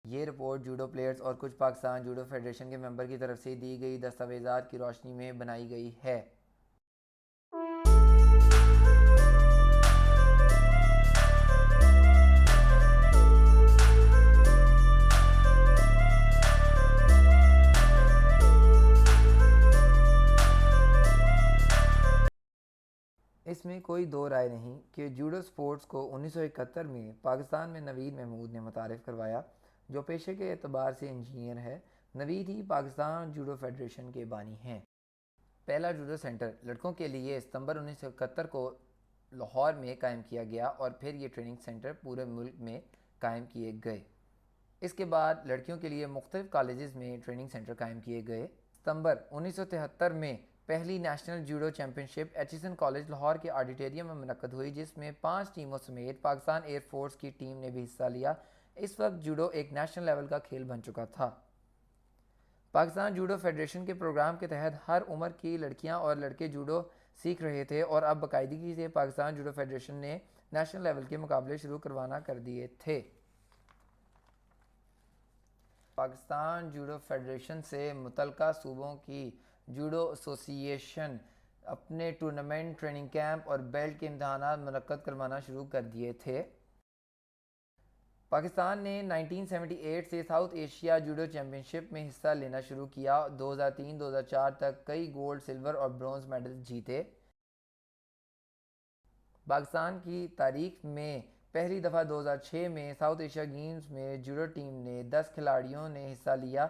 یہ report judo players اور کچھ پاکستان جوڈو فیڈریشن کے ممبر کی طرف سے دی گئی دستاویزات کی روشنی میں بنائی گئی ہے۔ اس میں کوئی دو رائے نہیں کہ جوڈو سپورٹس کو 1971 میں پاکستان میں نوید محمود نے متعارف کروایا، جو پیشے کے اعتبار سے انجینئر ہے۔ نوید ہی پاکستان جوڈو فیڈریشن کے بانی ہیں۔ پہلا جوڈو سینٹر لڑکوں کے لیے ستمبر 1971 کو لاہور میں قائم کیا گیا اور پھر یہ ٹریننگ سینٹر پورے ملک میں قائم کیے گئے۔ اس کے بعد لڑکیوں کے لیے مختلف کالجز میں ٹریننگ سینٹر قائم کیے گئے۔ ستمبر 1973 میں پہلی نیشنل جوڈو چیمپئن شپ ایچیسن کالج لاہور کے آڈیٹوریم میں منعقد ہوئی، جس میں 5 ٹیموں سمیت پاکستان ایئر فورس کی ٹیم نے بھی حصہ لیا۔ اس وقت جوڈو ایک نیشنل لیول کا کھیل بن چکا تھا۔ پاکستان جوڈو فیڈریشن کے پروگرام کے تحت ہر عمر کی لڑکیاں اور لڑکے جوڈو سیکھ رہے تھے، اور اب باقاعدگی سے پاکستان جوڈو فیڈریشن نے نیشنل لیول کے مقابلے شروع کروانا کر دیے تھے۔ پاکستان جوڈو فیڈریشن سے متعلقہ صوبوں کی جوڈو ایسوسی ایشن اپنے ٹورنامنٹ، ٹریننگ کیمپ اور بیلٹ کے امتحانات منعقد کروانا شروع کر دیے تھے۔ پاکستان نے 1978 سے ساؤتھ ایشیا جوڈو چیمپئن شپ میں حصہ لینا شروع کیا۔ 2003-2004 تک کئی گولڈ، سلور اور برونز میڈل جیتے۔ پاکستان کی تاریخ میں پہلی دفعہ 2006 میں ساؤتھ ایشیا گیمز میں جوڈو ٹیم نے 10 کھلاڑیوں نے حصہ لیا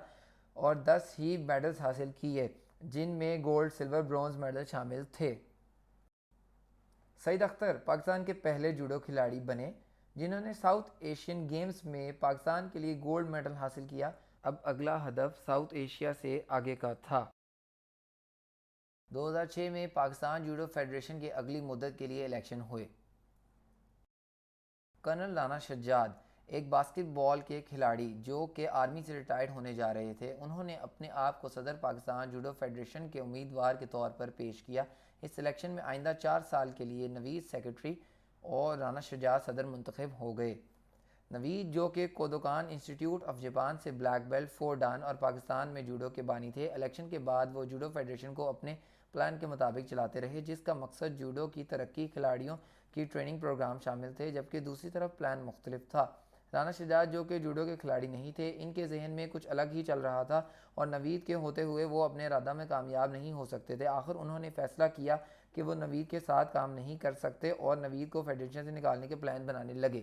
اور 10 ہی میڈلز حاصل کیے، جن میں گولڈ، سلور، برونز میڈل شامل تھے۔ سعید اختر پاکستان کے پہلے جوڈو کھلاڑی بنے جنہوں نے ساؤتھ ایشین گیمز میں پاکستان کے لیے گولڈ میڈل حاصل کیا۔ اب اگلا ہدف ساؤتھ ایشیا سے آگے کا تھا۔ 2006 میں پاکستان جوڈو فیڈریشن کی اگلی مدت کے لیے الیکشن ہوئے۔ کرنل رانا شجاعت ایک باسکٹ بال کے کھلاڑی جو کہ آرمی سے ریٹائرڈ ہونے جا رہے تھے، انہوں نے اپنے آپ کو صدر پاکستان جوڈو فیڈریشن کے امیدوار کے طور پر پیش کیا۔ اس الیکشن میں آئندہ 4 سال کے لیے نوید سیکرٹری اور رانا شجاعت صدر منتخب ہو گئے۔ نوید، جو کہ کودوکان انسٹی ٹیوٹ آف جاپان سے بلیک بیلٹ 4 ڈان اور پاکستان میں جوڈو کے بانی تھے، الیکشن کے بعد وہ جوڈو فیڈریشن کو اپنے پلان کے مطابق چلاتے رہے، جس کا مقصد جوڈو کی ترقی، کھلاڑیوں کی ٹریننگ پروگرام شامل تھے، جبکہ دوسری طرف پلان مختلف تھا۔ رانا شجاعت، جو کہ جوڈو کے کھلاڑی نہیں تھے، ان کے ذہن میں کچھ الگ ہی چل رہا تھا اور نوید کے ہوتے ہوئے وہ اپنے ارادہ میں کامیاب نہیں ہو سکتے تھے۔ آخر انہوں نے فیصلہ کیا کہ وہ نوید کے ساتھ کام نہیں کر سکتے اور نوید کو فیڈریشن سے نکالنے کے پلان بنانے لگے۔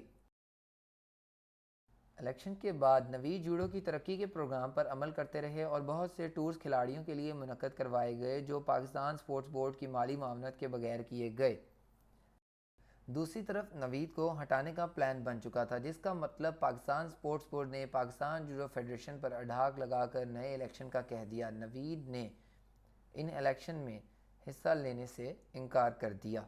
الیکشن کے بعد نوید جوڈو کی ترقی کے پروگرام پر عمل کرتے رہے اور بہت سے ٹورز کھلاڑیوں کے لیے منعقد کروائے گئے جو پاکستان سپورٹس بورڈ کی مالی معاونت کے بغیر کیے گئے۔ دوسری طرف نوید کو ہٹانے کا پلان بن چکا تھا، جس کا مطلب پاکستان سپورٹس بورڈ نے پاکستان جوڈو فیڈریشن پر اڑھاک لگا کر نئے الیکشن کا کہہ دیا۔ نوید نے ان الیکشن میں حصہ لینے سے انکار کر دیا۔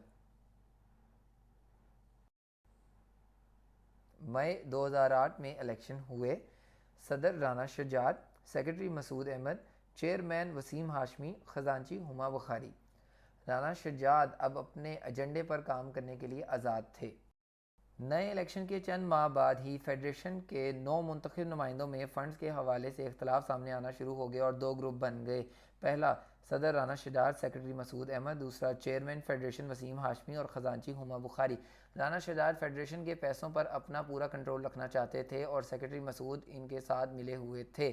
مئی 2008 میں الیکشن ہوئے۔ صدر رانا شجاعت، سیکرٹری مسعود احمد، چیئرمین وسیم ہاشمی، خزانچی ہما بخاری۔ رانا شجاعت اب اپنے ایجنڈے پر کام کرنے کے لیے آزاد تھے۔ نئے الیکشن کے چند ماہ بعد ہی فیڈریشن کے 9 منتخب نمائندوں میں فنڈز کے حوالے سے اختلاف سامنے آنا شروع ہو گئے اور 2 گروپ بن گئے۔ پہلا صدر رانا شجاعت، سیکرٹری مسعود احمد، دوسرا چیئرمین فیڈریشن وسیم ہاشمی اور خزانچی ہما بخاری۔ رانا شجاعت فیڈریشن کے پیسوں پر اپنا پورا کنٹرول رکھنا چاہتے تھے اور سیکرٹری مسعود ان کے ساتھ ملے ہوئے تھے،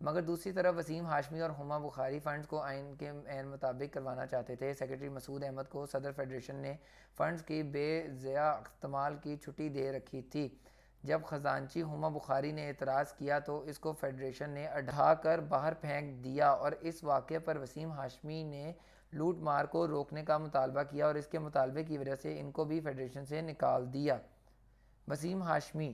مگر دوسری طرف وسیم ہاشمی اور ہما بخاری فنڈز کو آئین کے عین مطابق کروانا چاہتے تھے۔ سیکرٹری مسعود احمد کو صدر فیڈریشن نے فنڈز کی بے ضیاع استعمال کی چھٹی دے رکھی تھی۔ جب خزانچی ہما بخاری نے اعتراض کیا تو اس کو فیڈریشن نے اڑھا کر باہر پھینک دیا اور اس واقعے پر وسیم ہاشمی نے لوٹ مار کو روکنے کا مطالبہ کیا اور اس کے مطالبے کی وجہ سے ان کو بھی فیڈریشن سے نکال دیا۔ وسیم ہاشمی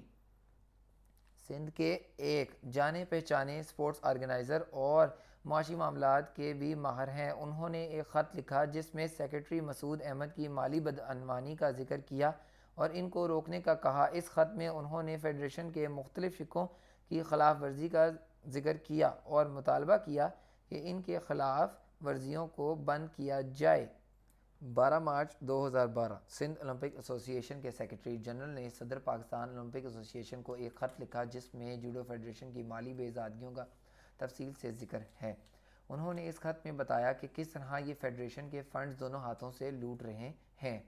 سندھ کے ایک جانے پہچانے سپورٹس آرگنائزر اور معاشی معاملات کے بھی ماہر ہیں۔ انہوں نے ایک خط لکھا جس میں سیکرٹری مسعود احمد کی مالی بدعنوانی کا ذکر کیا اور ان کو روکنے کا کہا۔ اس خط میں انہوں نے فیڈریشن کے مختلف شقوں کی خلاف ورزی کا ذکر کیا اور مطالبہ کیا کہ ان کے خلاف ورزیوں کو بند کیا جائے۔ 12 مارچ 2012 سندھ اولمپک ایسوسی ایشن کے سیکرٹری جنرل نے صدر پاکستان اولمپک ایسوسی ایشن کو ایک خط لکھا جس میں جوڈو فیڈریشن کی مالی بے زادگیوں کا تفصیل سے ذکر ہے۔ انہوں نے اس خط میں بتایا کہ کس طرح یہ فیڈریشن کے فنڈز دونوں ہاتھوں سے لوٹ رہے ہیں۔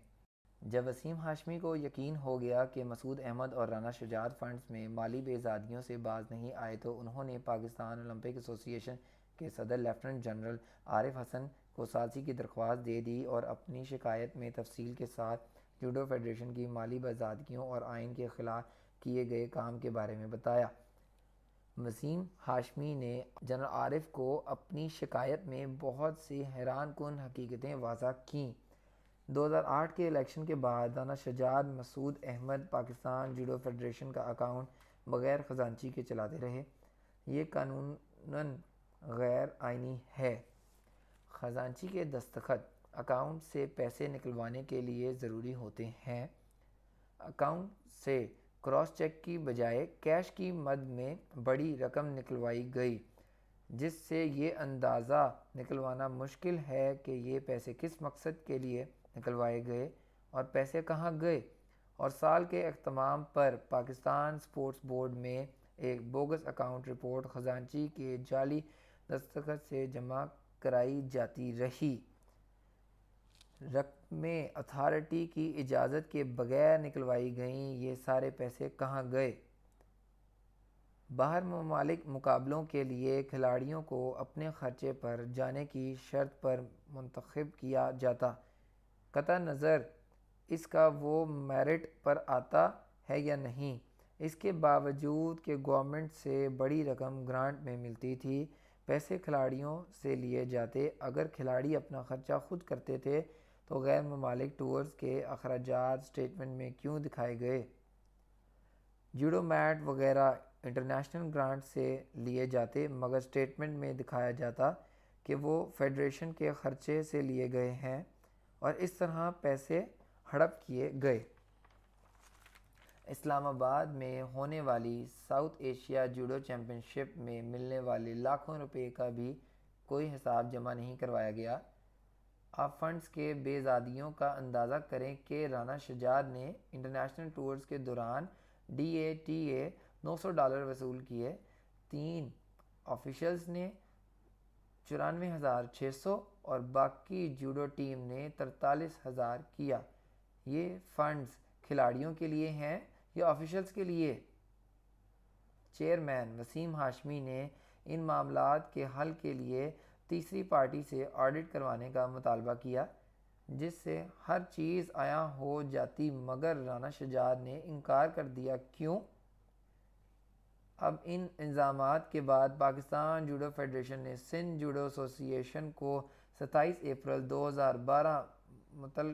جب وسیم ہاشمی کو یقین ہو گیا کہ مسعود احمد اور رانا شجاعت فنڈز میں مالی بے زادگیوں سے باز نہیں آئے تو انہوں نے پاکستان اولمپک ایسوسی ایشن کے صدر لیفٹیننٹ جنرل عارف حسن کو ثالثی کی درخواست دے دی اور اپنی شکایت میں تفصیل کے ساتھ جوڈو فیڈریشن کی مالی بے زادگیوں اور آئین کے خلاف کیے گئے کام کے بارے میں بتایا۔ وسیم ہاشمی نے جنرل عارف کو اپنی شکایت میں بہت سی حیران کن حقیقتیں واضح کیں۔ 2008 کے الیکشن کے بعد رانا شجاعت مسعود احمد پاکستان جوڈو فیڈریشن کا اکاؤنٹ بغیر خزانچی کے چلاتے رہے۔ یہ قانوناً غیر آئینی ہے۔ خزانچی کے دستخط اکاؤنٹ سے پیسے نکلوانے کے لیے ضروری ہوتے ہیں۔ اکاؤنٹ سے کراس چیک کی بجائے کیش کی مد میں بڑی رقم نکلوائی گئی، جس سے یہ اندازہ نکلوانا مشکل ہے کہ یہ پیسے کس مقصد کے لیے نکلوائے گئے اور پیسے کہاں گئے۔ اور سال کے اختتام پر پاکستان اسپورٹس بورڈ میں ایک بوگس اکاؤنٹ رپورٹ خزانچی کے جعلی دستخط سے جمع کرائی جاتی رہی۔ رقمیں اتھارٹی کی اجازت کے بغیر نکلوائی گئیں۔ یہ سارے پیسے کہاں گئے؟ باہر ممالک مقابلوں کے لیے کھلاڑیوں کو اپنے خرچے پر جانے کی شرط پر منتخب کیا جاتا، قطع نظر اس کا وہ میرٹ پر آتا ہے یا نہیں۔ اس کے باوجود کہ گورنمنٹ سے بڑی رقم گرانٹ میں ملتی تھی، پیسے کھلاڑیوں سے لیے جاتے۔ اگر کھلاڑی اپنا خرچہ خود کرتے تھے تو غیر ممالک ٹورز کے اخراجات اسٹیٹمنٹ میں کیوں دکھائے گئے؟ جوڈو میٹ وغیرہ انٹرنیشنل گرانٹ سے لیے جاتے مگر اسٹیٹمنٹ میں دکھایا جاتا کہ وہ فیڈریشن کے خرچے سے لیے گئے ہیں اور اس طرح پیسے ہڑپ کیے گئے۔ اسلام آباد میں ہونے والی ساؤتھ ایشیا جوڈو چیمپئن شپ میں ملنے والے لاکھوں روپے کا بھی کوئی حساب جمع نہیں کروایا گیا۔ آپ فنڈز کے بے زادگیوں کا اندازہ کریں کہ رانا شجاعت نے انٹرنیشنل ٹورز کے دوران DATA $900 وصول کیے، 3 آفیشلز نے 94,600 اور باقی جوڈو ٹیم نے 43,000 کیا۔ یہ فنڈز کھلاڑیوں کے لیے ہیں یا آفیشلز کے لیے؟ چیئرمین وسیم ہاشمی نے ان معاملات کے حل کے لیے تیسری پارٹی سے آڈٹ کروانے کا مطالبہ کیا، جس سے ہر چیز عیاں ہو جاتی مگر رانا شجاعت نے انکار کر دیا۔ کیوں؟ اب ان الزامات کے بعد پاکستان جوڈو فیڈریشن نے سندھ جوڈو ایسوسی ایشن کو 27 اپریل 2012 مطلع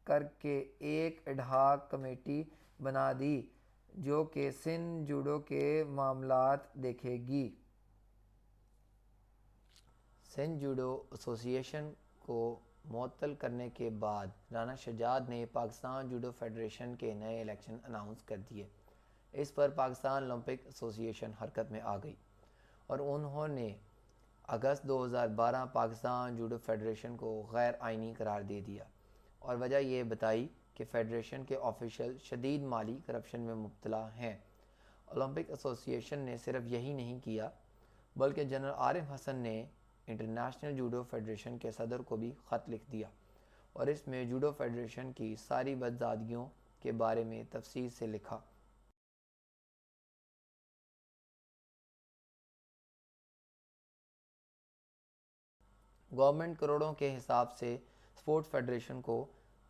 کر کے ایک ایڈ-ہاک کمیٹی بنا دی جو کہ سندھ جوڈو کے معاملات دیکھے گی۔ سندھ جوڈو ایسوسی ایشن کو معطل کرنے کے بعد رانا شجاعت نے پاکستان جوڈو فیڈریشن کے نئے الیکشن اناؤنس کر دیے۔ اس پر پاکستان اولمپک ایسوسی ایشن حرکت میں آ گئی اور انہوں نے اگست 2012 پاکستان جوڈو فیڈریشن کو غیر آئینی قرار دے دیا اور وجہ یہ بتائی کہ فیڈریشن کے آفیشل شدید مالی کرپشن میں مبتلا ہیں۔ اولمپک ایسوسی ایشن نے صرف یہی نہیں کیا بلکہ جنرل عارف حسن نے انٹرنیشنل جوڈو فیڈریشن کے صدر کو بھی خط لکھ دیا اور اس میں جوڈو فیڈریشن کی ساری بدزادگیوں کے بارے میں تفصیل سے لکھا۔ گورنمنٹ کروڑوں کے حساب سے اسپورٹس فیڈریشن کو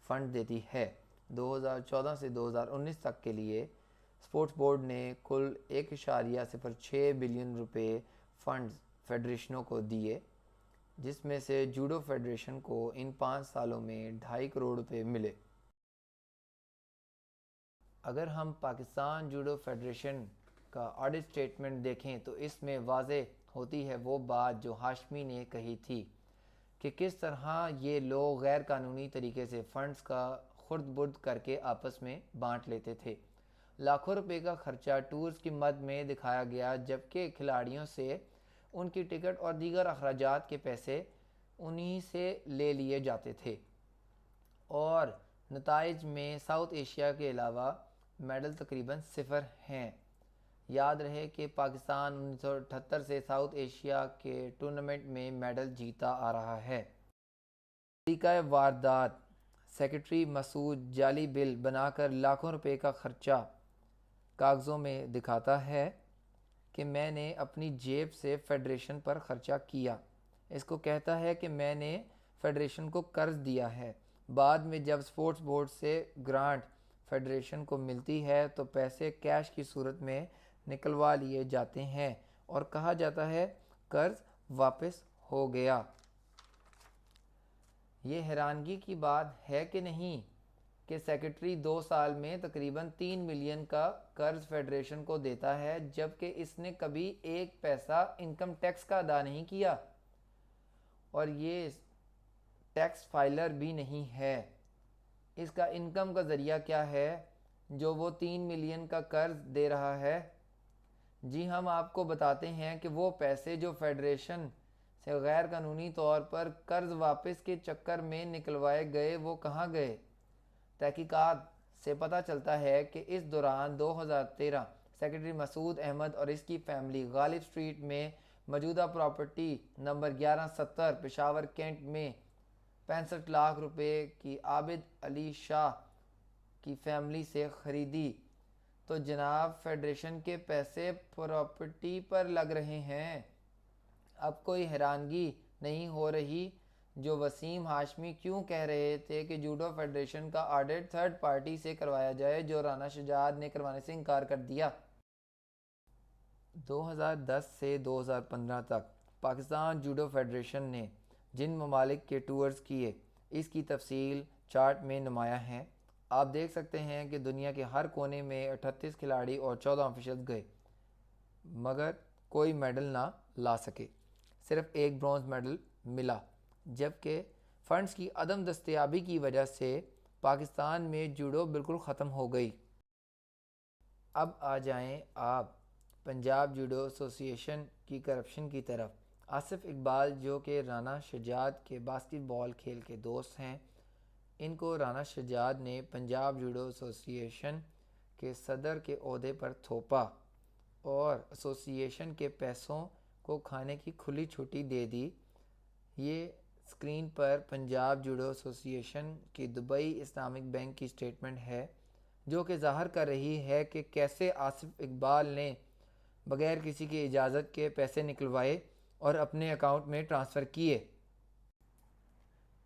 فنڈ دیتی ہے۔ 2014 سے 2019 تک کے لیے اسپورٹس بورڈ نے کل 1.06 بلین روپے فنڈز فیڈریشنوں کو دیے، جس میں سے جوڈو فیڈریشن کو ان 5 سالوں میں 2.5 کروڑ روپے ملے۔ اگر ہم پاکستان جوڈو فیڈریشن کا آڈٹ اسٹیٹمنٹ دیکھیں تو اس میں واضح ہوتی ہے وہ بات جو ہاشمی نے کہی تھی کہ کس طرح یہ لوگ غیر قانونی طریقے سے فنڈز کا خرد برد کر کے آپس میں بانٹ لیتے تھے۔ لاکھوں روپے کا خرچہ ٹورز کی مد میں دکھایا گیا جبکہ کھلاڑیوں سے ان کی ٹکٹ اور دیگر اخراجات کے پیسے انہی سے لے لیے جاتے تھے۔ اور نتائج میں ساؤتھ ایشیا کے علاوہ میڈل تقریباً 0 ہیں۔ یاد رہے کہ پاکستان 1978 سے ساؤتھ ایشیا کے ٹورنامنٹ میں میڈل جیتا آ رہا ہے۔ طریقہ واردات: سیکرٹری مسعود جعلی بل بنا کر لاکھوں روپے کا خرچہ کاغذوں میں دکھاتا ہے کہ میں نے اپنی جیب سے فیڈریشن پر خرچہ کیا۔ اس کو کہتا ہے کہ میں نے فیڈریشن کو قرض دیا ہے۔ بعد میں جب اسپورٹس بورڈ سے گرانٹ فیڈریشن کو ملتی ہے تو پیسے کیش کی صورت میں نکلوا لیے جاتے ہیں اور کہا جاتا ہے قرض واپس ہو گیا۔ یہ حیرانگی کی بات ہے کہ نہیں کہ سیکرٹری 2 سال میں تقریباً 3 ملین کا قرض فیڈریشن کو دیتا ہے، جبکہ اس نے کبھی 1 پیسہ انکم ٹیکس کا ادا نہیں کیا اور یہ ٹیکس فائلر بھی نہیں ہے۔ اس کا انکم کا ذریعہ کیا ہے جو وہ 3 ملین کا قرض دے رہا ہے؟ جی ہم آپ کو بتاتے ہیں کہ وہ پیسے جو فیڈریشن سے غیر قانونی طور پر قرض واپس کے چکر میں نکلوائے گئے وہ کہاں گئے؟ تحقیقات سے پتہ چلتا ہے کہ اس دوران 2013 سیکرٹری مسعود احمد اور اس کی فیملی غالب اسٹریٹ میں موجودہ پراپرٹی نمبر 1170 پشاور کینٹ میں 65 لاکھ روپے کی عابد علی شاہ کی فیملی سے خریدی، تو جناب فیڈریشن کے پیسے پراپرٹی پر لگ رہے ہیں۔ اب کوئی حیرانگی نہیں ہو رہی جو وسیم ہاشمی کیوں کہہ رہے تھے کہ جوڈو فیڈریشن کا آڈٹ تھرڈ پارٹی سے کروایا جائے، جو رانا شجاعت نے کروانے سے انکار کر دیا۔ 2010 سے 2015 تک پاکستان جوڈو فیڈریشن نے جن ممالک کے ٹورز کیے اس کی تفصیل چارٹ میں نمایاں ہے۔ آپ دیکھ سکتے ہیں کہ دنیا کے ہر کونے میں 38 کھلاڑی اور 14 آفیشلز گئے مگر کوئی میڈل نہ لا سکے، صرف ایک برونز میڈل ملا، جبکہ فنڈز کی عدم دستیابی کی وجہ سے پاکستان میں جوڈو بالکل ختم ہو گئی۔ اب آ جائیں آپ پنجاب جوڈو ایسوسی ایشن کی کرپشن کی طرف۔ آصف اقبال جو کہ رانا شجاعت کے باسکٹ بال کھیل کے دوست ہیں، ان کو رانا شجاعت نے پنجاب جوڈو ایسوسی ایشن کے صدر کے عہدے پر تھوپا اور ایسوسی ایشن کے پیسوں کو کھانے کی کھلی چھٹی دے دی۔ یہ اسکرین پر پنجاب جوڈو ایسوسی ایشن کی دبئی اسلامک بینک کی سٹیٹمنٹ ہے، جو کہ ظاہر کر رہی ہے کہ کیسے آصف اقبال نے بغیر کسی کی اجازت کے پیسے نکلوائے اور اپنے اکاؤنٹ میں ٹرانسفر کیے۔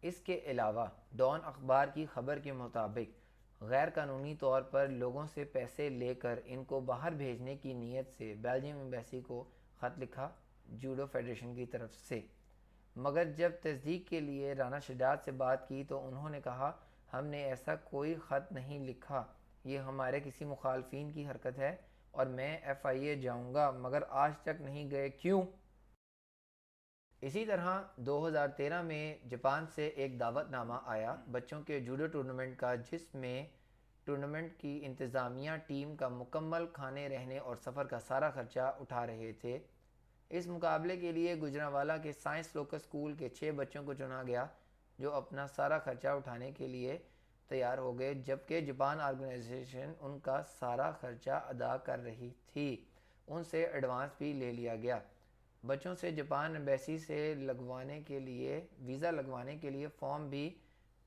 اس کے علاوہ ڈان اخبار کی خبر کے مطابق غیر قانونی طور پر لوگوں سے پیسے لے کر ان کو باہر بھیجنے کی نیت سے بیلجیم ایمبیسی کو خط لکھا جوڈو فیڈریشن کی طرف سے، مگر جب تصدیق کے لیے رانا شجاعت سے بات کی تو انہوں نے کہا ہم نے ایسا کوئی خط نہیں لکھا، یہ ہمارے کسی مخالفین کی حرکت ہے اور میں ایف آئی اے جاؤں گا، مگر آج تک نہیں گئے، کیوں؟ اسی طرح 2013 میں جاپان سے ایک دعوت نامہ آیا بچوں کے جوڈو ٹورنامنٹ کا، جس میں ٹورنامنٹ کی انتظامیہ ٹیم کا مکمل کھانے رہنے اور سفر کا سارا خرچہ اٹھا رہے تھے۔ اس مقابلے کے لیے گجرانوالہ کے سائنس لوکس اسکول کے 6 بچوں کو چنا گیا جو اپنا سارا خرچہ اٹھانے کے لیے تیار ہو گئے، جبکہ جاپان آرگنائزیشن ان کا سارا خرچہ ادا کر رہی تھی۔ ان سے ایڈوانس بھی لے لیا گیا۔ بچوں سے جاپان ایمبیسی سے ویزا لگوانے کے لیے فارم بھی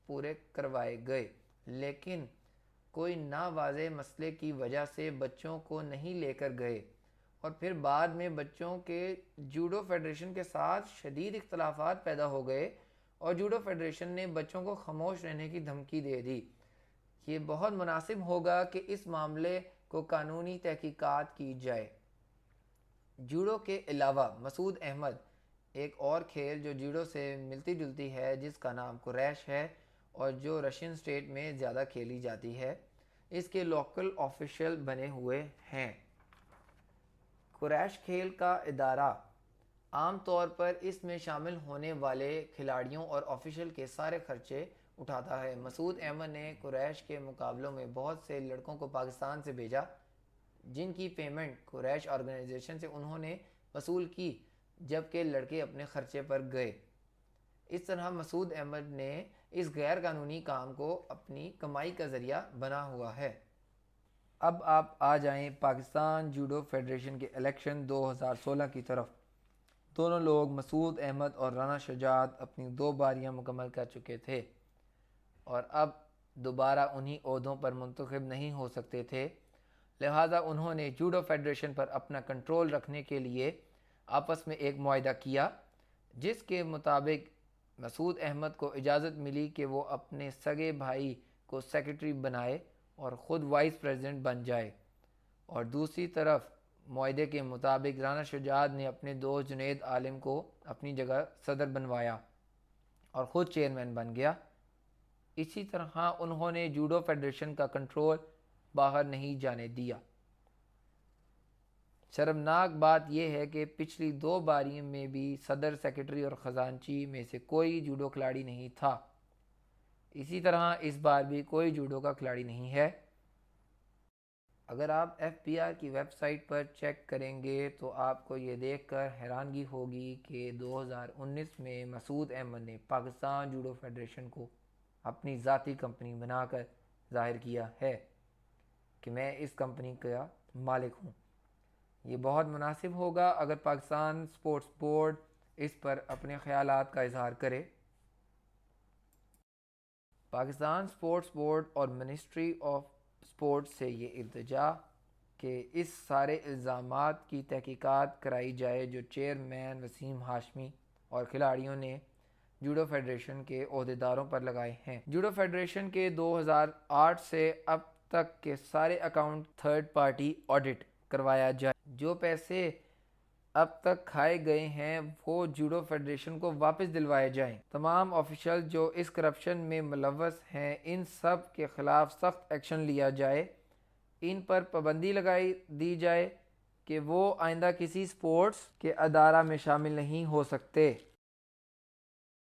پورے کروائے گئے، لیکن کوئی ناواضح مسئلے کی وجہ سے بچوں کو نہیں لے کر گئے اور پھر بعد میں بچوں کے جوڈو فیڈریشن کے ساتھ شدید اختلافات پیدا ہو گئے اور جوڈو فیڈریشن نے بچوں کو خاموش رہنے کی دھمکی دے دی۔ یہ بہت مناسب ہوگا کہ اس معاملے کو قانونی تحقیقات کی جائے۔ جوڈو کے علاوہ مسعود احمد ایک اور کھیل جو جوڈو سے ملتی جلتی ہے جس کا نام قریش ہے اور جو رشین اسٹیٹ میں زیادہ کھیلی جاتی ہے، اس کے لوکل آفیشل بنے ہوئے ہیں۔ قریش کھیل کا ادارہ عام طور پر اس میں شامل ہونے والے کھلاڑیوں اور آفیشل کے سارے خرچے اٹھاتا ہے۔ مسعود احمد نے قریش کے مقابلوں میں بہت سے لڑکوں کو پاکستان سے بھیجا جن کی پیمنٹ قریش آرگنائزیشن سے انہوں نے وصول کی، جبکہ لڑکے اپنے خرچے پر گئے۔ اس طرح مسعود احمد نے اس غیر قانونی کام کو اپنی کمائی کا ذریعہ بنا ہوا ہے۔ اب آپ آ جائیں پاکستان جوڈو فیڈریشن کے الیکشن 2016 کی طرف۔ دونوں لوگ مسعود احمد اور رانا شجاعت اپنی 2 باریاں مکمل کر چکے تھے اور اب دوبارہ انہی عہدوں پر منتخب نہیں ہو سکتے تھے، لہٰذا انہوں نے جوڈو فیڈریشن پر اپنا کنٹرول رکھنے کے لیے آپس میں ایک معاہدہ کیا، جس کے مطابق مسعود احمد کو اجازت ملی کہ وہ اپنے سگے بھائی کو سیکرٹری بنائے اور خود وائس پریزیڈنٹ بن جائے، اور دوسری طرف معاہدے کے مطابق رانا شجاعت نے اپنے دوست جنید عالم کو اپنی جگہ صدر بنوایا اور خود چیئرمین بن گیا۔ اسی طرح انہوں نے جوڈو فیڈریشن کا کنٹرول باہر نہیں جانے دیا۔ شرمناک بات یہ ہے کہ پچھلی 2 باریوں میں بھی صدر، سیکرٹری اور خزانچی میں سے کوئی جوڈو کھلاڑی نہیں تھا۔ اسی طرح اس بار بھی کوئی جوڈو کا کھلاڑی نہیں ہے۔ اگر آپ ایف بی آر کی ویب سائٹ پر چیک کریں گے تو آپ کو یہ دیکھ کر حیرانگی ہوگی کہ 2019 میں مسعود احمد نے پاکستان جوڈو فیڈریشن کو اپنی ذاتی کمپنی بنا کر ظاہر کیا ہے کہ میں اس کمپنی کا مالک ہوں۔ یہ بہت مناسب ہوگا اگر پاکستان سپورٹس بورڈ اس پر اپنے خیالات کا اظہار کرے۔ پاکستان سپورٹس بورڈ اور منسٹری آف سپورٹس سے یہ التجا کہ اس سارے الزامات کی تحقیقات کرائی جائے جو چیئرمین وسیم ہاشمی اور کھلاڑیوں نے جوڈو فیڈریشن کے عہدیداروں پر لگائے ہیں۔ جوڈو فیڈریشن کے 2008 سے اب تک کے سارے اکاؤنٹ تھرڈ پارٹی آڈٹ کروایا جائے۔ جو پیسے اب تک کھائے گئے ہیں وہ جوڈو فیڈریشن کو واپس دلوائے جائیں۔ تمام آفیشل جو اس کرپشن میں ملوث ہیں ان سب کے خلاف سخت ایکشن لیا جائے۔ ان پر پابندی لگائی دی جائے کہ وہ آئندہ کسی سپورٹس کے ادارہ میں شامل نہیں ہو سکتے۔